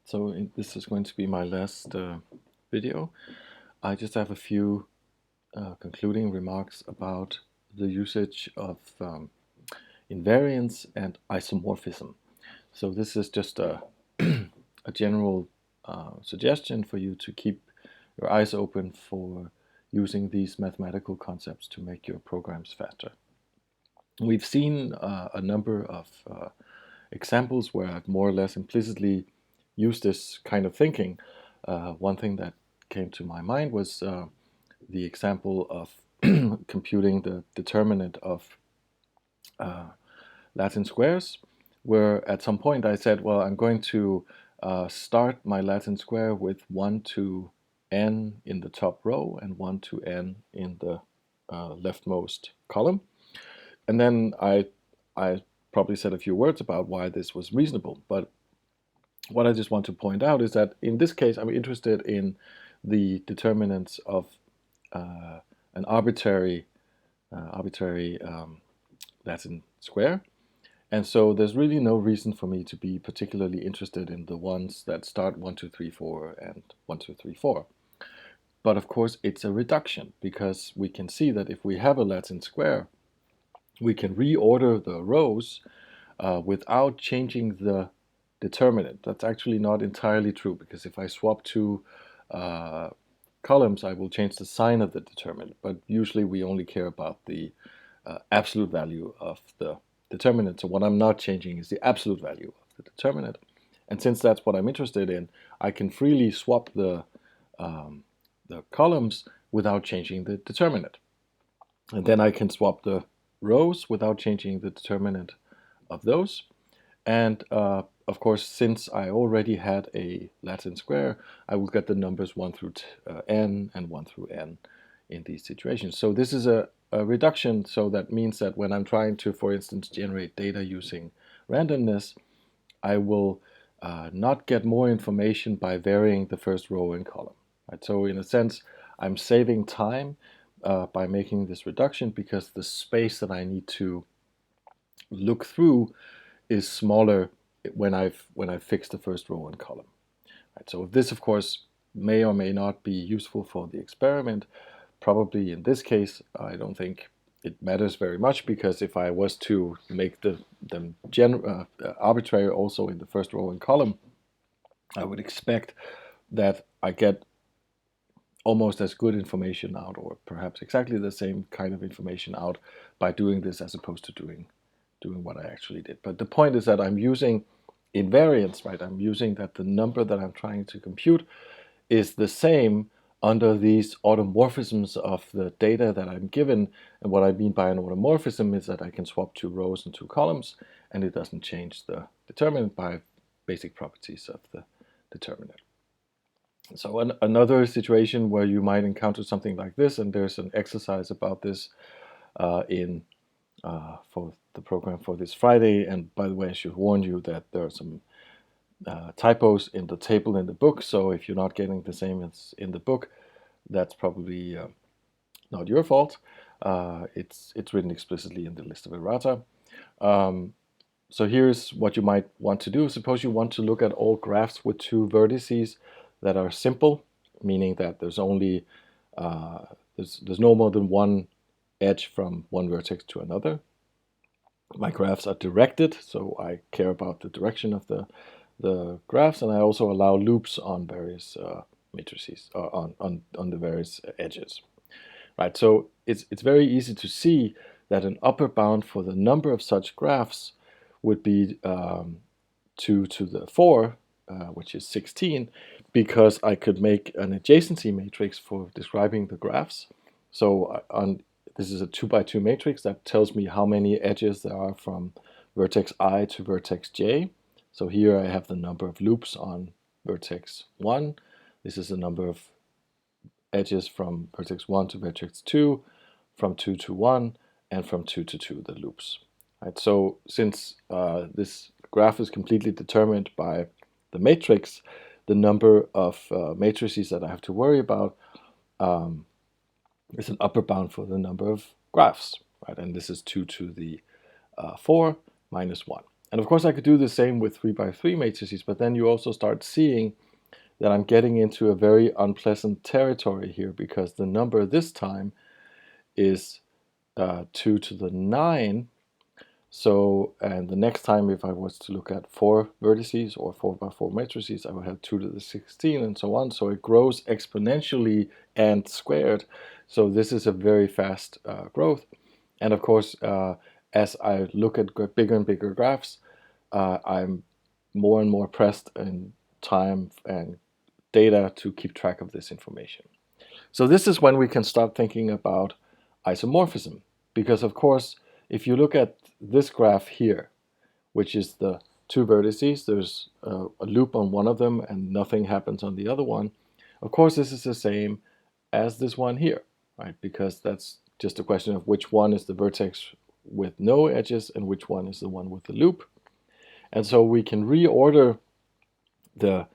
This is going to be my last video. I just have a few concluding remarks about the usage of invariance and isomorphism. So this is just a, a general suggestion for you to keep your eyes open for using these mathematical concepts to make your programs faster. We've seen a number of examples where I've more or less implicitly used this kind of thinking. One thing that came to my mind was the example of computing the determinant of Latin squares, where at some point I said, well, I'm going to start my Latin square with 1 to n in the top row and 1 to n in the leftmost column. And then I probably said a few words about why this was reasonable. But what I just want to point out is that in this case, I'm interested in the determinants of an arbitrary Latin square. And so there's really no reason for me to be particularly interested in the ones that start 1, 2, 3, 4 and 1, 2, 3, 4. But of course, it's a reduction, because we can see that if we have a Latin square, we can reorder the rows without changing the determinant. That's actually not entirely true, because if I swap two columns, I will change the sign of the determinant. But usually we only care about the absolute value of the determinant. So what I'm not changing is the absolute value of the determinant. And since that's what I'm interested in, I can freely swap the columns without changing the determinant. And then I can swap the rows without changing the determinant of those. And of course, since I already had a Latin square, I will get the numbers 1 through n and 1 through n in these situations. So this is a reduction, so that means that when I'm trying to, for instance, generate data using randomness, I will not get more information by varying the first row and column. Right? So in a sense, I'm saving time by making this reduction, because the space that I need to look through is smaller when I've fixed the first row and column. Right? So this, of course, may or may not be useful for the experiment. Probably in this case, I don't think it matters very much, because if I was to make them arbitrary also in the first row and column, I would expect that I get almost as good information out, or perhaps exactly the same kind of information out, by doing this as opposed to doing what I actually did. But the point is that I'm using invariance, right? I'm using that the number that I'm trying to compute is the same under these automorphisms of the data that I'm given. And what I mean by an automorphism is that I can swap 2 rows and 2 columns, and it doesn't change the determinant by basic properties of the determinant. So another situation where you might encounter something like this, and there's an exercise about this for the program for this Friday. And by the way, I should warn you that there are some typos in the table in the book. So if you're not getting the same as in the book, that's probably not your fault. It's written explicitly in the list of errata. So here's what you might want to do. Suppose you want to look at all graphs with 2 vertices that are simple, meaning that there's only there's no more than one edge from one vertex to another. My graphs are directed, so I care about the direction of the graphs, and I also allow loops on various matrices, on the various edges. Right, so it's very easy to see that an upper bound for the number of such graphs would be 2 to the 4, which is 16, because I could make an adjacency matrix for describing the graphs. So this is a 2 by 2 matrix that tells me how many edges there are from vertex I to vertex j. So here I have the number of loops on vertex 1. This is the number of edges from vertex 1 to vertex 2, from 2 to 1, and from 2 to 2, the loops. Right, so since this graph is completely determined by the matrix, the number of matrices that I have to worry about is an upper bound for the number of graphs, right? And this is 2 to the 4 minus 1. And of course, I could do the same with 3 by 3 matrices, but then you also start seeing that I'm getting into a very unpleasant territory here, because the number this time is 2 to the 9. So, and the next time, if I was to look at 4 vertices or 4 by 4 matrices, I would have 2 to the 16 and so on. So it grows exponentially and squared. So this is a very fast growth. And of course, as I look at bigger and bigger graphs, I'm more and more pressed in time and data to keep track of this information. So this is when we can start thinking about isomorphism, because of course, if you look at this graph here, which is the 2 vertices, there's a loop on one of them and nothing happens on the other one. Of course, this is the same as this one here, right? Because that's just a question of which one is the vertex with no edges and which one is the one with the loop. And so we can reorder the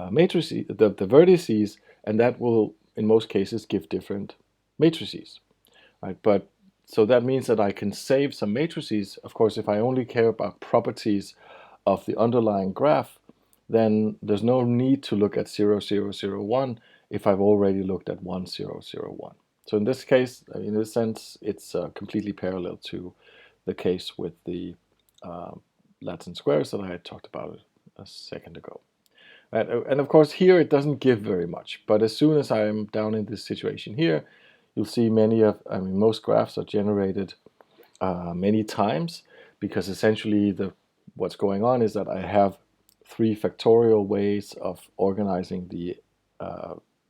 matrices, the vertices, and that will, in most cases, give different matrices, right? But so that means that I can save some matrices. Of course, if I only care about properties of the underlying graph, then there's no need to look at 0, 0, 0, 1 if I've already looked at 1, 0, 0, 1. So in this case, in this sense, it's completely parallel to the case with the Latin squares that I had talked about a second ago. And of course, here it doesn't give very much, but as soon as I'm down in this situation here, you'll see most graphs are generated many times, because essentially what's going on is that I have 3 factorial ways of organizing the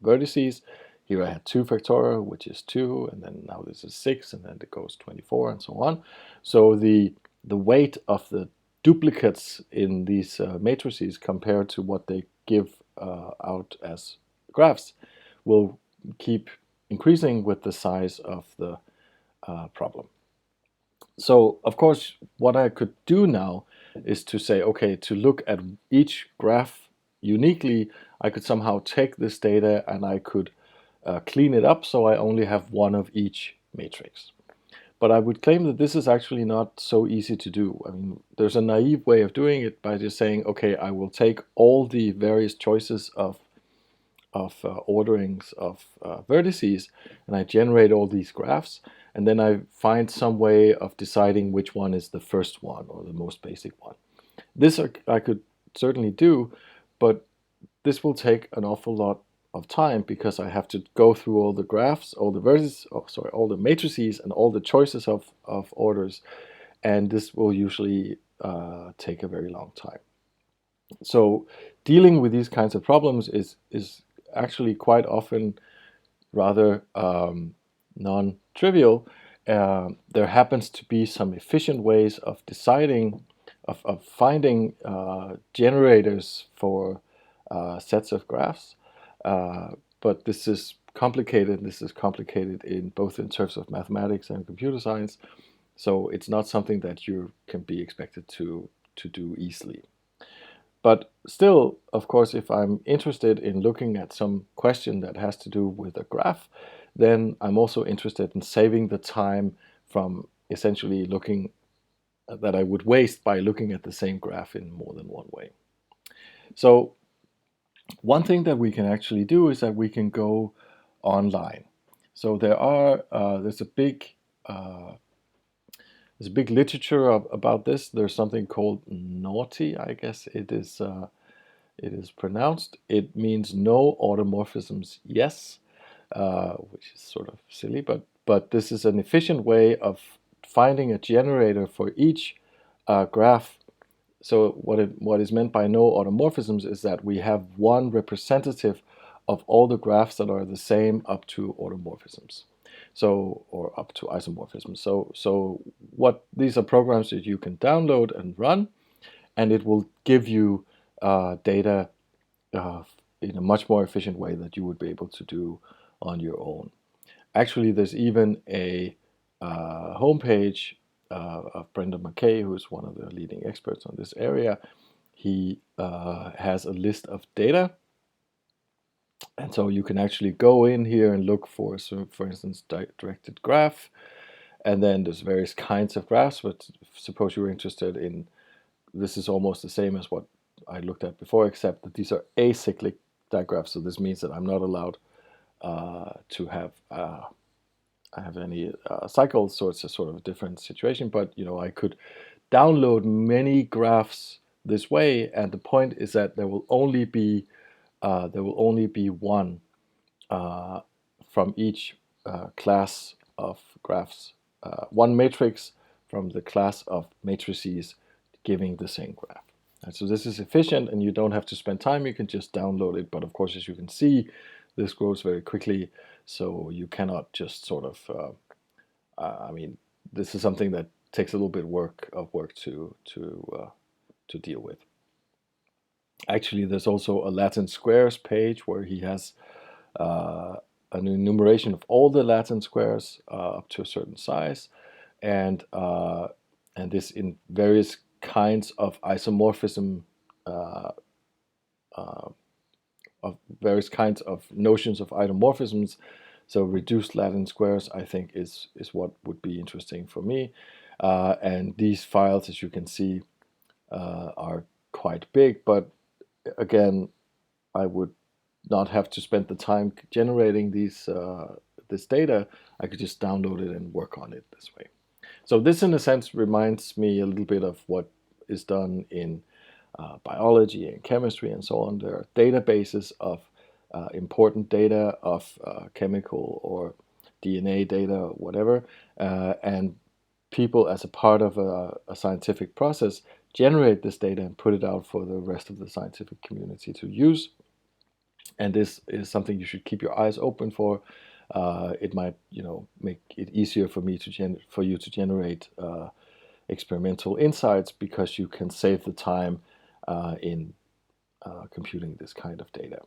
vertices. Here I had 2 factorial, which is 2, and then now this is 6, and then it goes 24, and so on. So the weight of the duplicates in these matrices compared to what they give out as graphs will keep increasing with the size of the problem. So of course, what I could do now is to say, okay, to look at each graph uniquely, I could somehow take this data and I could clean it up so I only have one of each matrix. But I would claim that this is actually not so easy to do. I mean, there's a naive way of doing it by just saying, okay, I will take all the various choices of orderings of vertices, and I generate all these graphs, and then I find some way of deciding which one is the first one or the most basic one. This I could certainly do, but this will take an awful lot of time, because I have to go through all the graphs, all the vertices, all the matrices, and all the choices of orders, and this will usually take a very long time. So dealing with these kinds of problems is actually quite often rather non-trivial. There happens to be some efficient ways of deciding, of finding generators for sets of graphs, but this is complicated. This is complicated in both in terms of mathematics and computer science, so it's not something that you can be expected to do easily. But still, of course, if I'm interested in looking at some question that has to do with a graph, then I'm also interested in saving the time from essentially looking that I would waste by looking at the same graph in more than one way. So one thing that we can actually do is that we can go online. So there's a big literature about this. There's something called NAUGHT, I guess it is pronounced. It means no automorphisms, yes, which is sort of silly, but this is an efficient way of finding a generator for each graph. So what is meant by no automorphisms is that we have one representative of all the graphs that are the same up to automorphisms. So, or up to isomorphism. So what these are programs that you can download and run, and it will give you data in a much more efficient way that you would be able to do on your own. Actually, there's even a homepage of Brendan McKay, who is one of the leading experts on this area. He has a list of data, and so you can actually go in here and look for, so for instance, directed graph, and then there's various kinds of graphs. But suppose you're interested in this is almost the same as what I looked at before, except that these are acyclic digraphs. So this means that I'm not allowed to have I have any cycles, so it's a sort of a different situation. But I could download many graphs this way, and the point is that there will only be one from each class of graphs, one matrix from the class of matrices giving the same graph. And so this is efficient, and you don't have to spend time. You can just download it. But of course, as you can see, this grows very quickly, so you cannot just sort of. I mean, this is something that takes a little bit of work to deal with. Actually, there's also a Latin squares page where he has an enumeration of all the Latin squares up to a certain size, and this in various kinds of isomorphism, uh, of various kinds of notions of isomorphisms. So reduced Latin squares, I think, is what would be interesting for me. And these files, as you can see, are quite big, but again, I would not have to spend the time generating this data. I could just download it and work on it this way. So this, in a sense, reminds me a little bit of what is done in biology and chemistry and so on. There are databases of important data of chemical or DNA data, or whatever, and people, as a part of a scientific process, generate this data and put it out for the rest of the scientific community to use. And this is something you should keep your eyes open for. It might, make it easier for you to generate experimental insights, because you can save the time in computing this kind of data.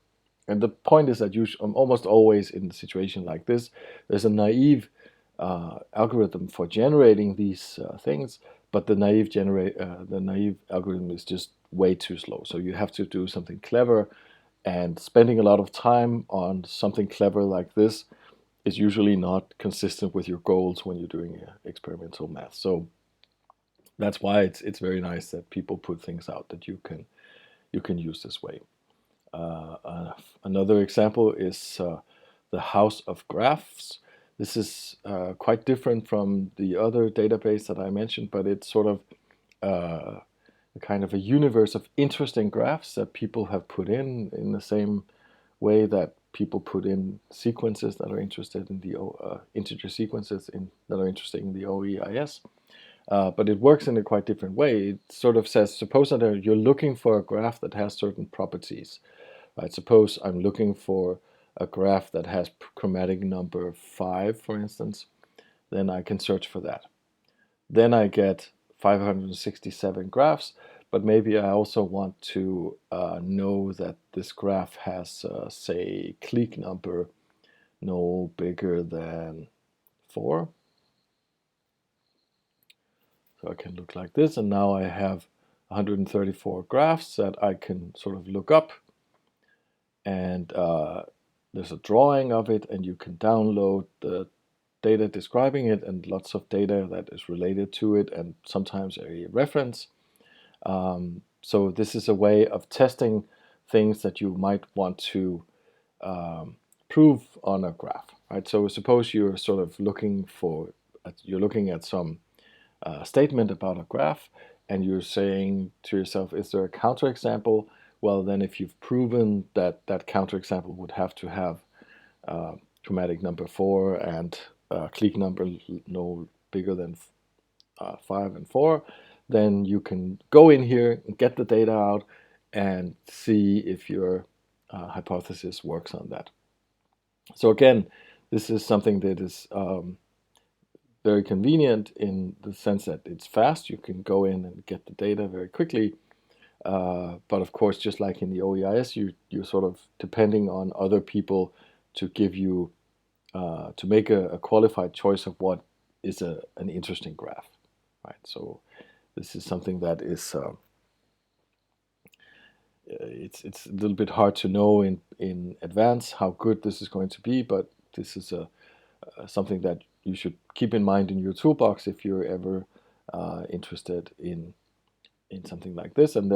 And the point is that almost always in a situation like this, there's a naive algorithm for generating these things, but the naive algorithm is just way too slow. So you have to do something clever, and spending a lot of time on something clever like this is usually not consistent with your goals when you're doing experimental math. So that's why it's very nice that people put things out that you can use this way. Another example is the House of Graphs. This is quite different from the other database that I mentioned, but it's sort of a kind of a universe of interesting graphs that people have put in the same way that people put in sequences that are interested in the integer sequences that are interested in the OEIS. But it works in a quite different way. It sort of says, suppose that you're looking for a graph that has certain properties. Right? Suppose I'm looking for a graph that has chromatic number 5, for instance. Then I can search for that. Then I get 567 graphs, but maybe I also want to know that this graph has, say, clique number no bigger than 4. So I can look like this, and now I have 134 graphs that I can sort of look up, and there's a drawing of it, and you can download the data describing it and lots of data that is related to it, and sometimes a reference. So this is a way of testing things that you might want to prove on a graph, right? So suppose you're sort of looking at some statement about a graph, and you're saying to yourself, is there a counterexample? Well, then if you've proven that that counterexample would have to have chromatic number 4 and clique number no bigger than 5 and 4, then you can go in here and get the data out and see if your hypothesis works on that. So again, this is something that is very convenient in the sense that it's fast. You can go in and get the data very quickly. But of course, just like in the OEIS, you're sort of depending on other people to give you, to make a qualified choice of what is an interesting graph, right? So this is something that is, it's a little bit hard to know in advance how good this is going to be, but this is something that you should keep in mind in your toolbox if you're ever interested in in something like this, and there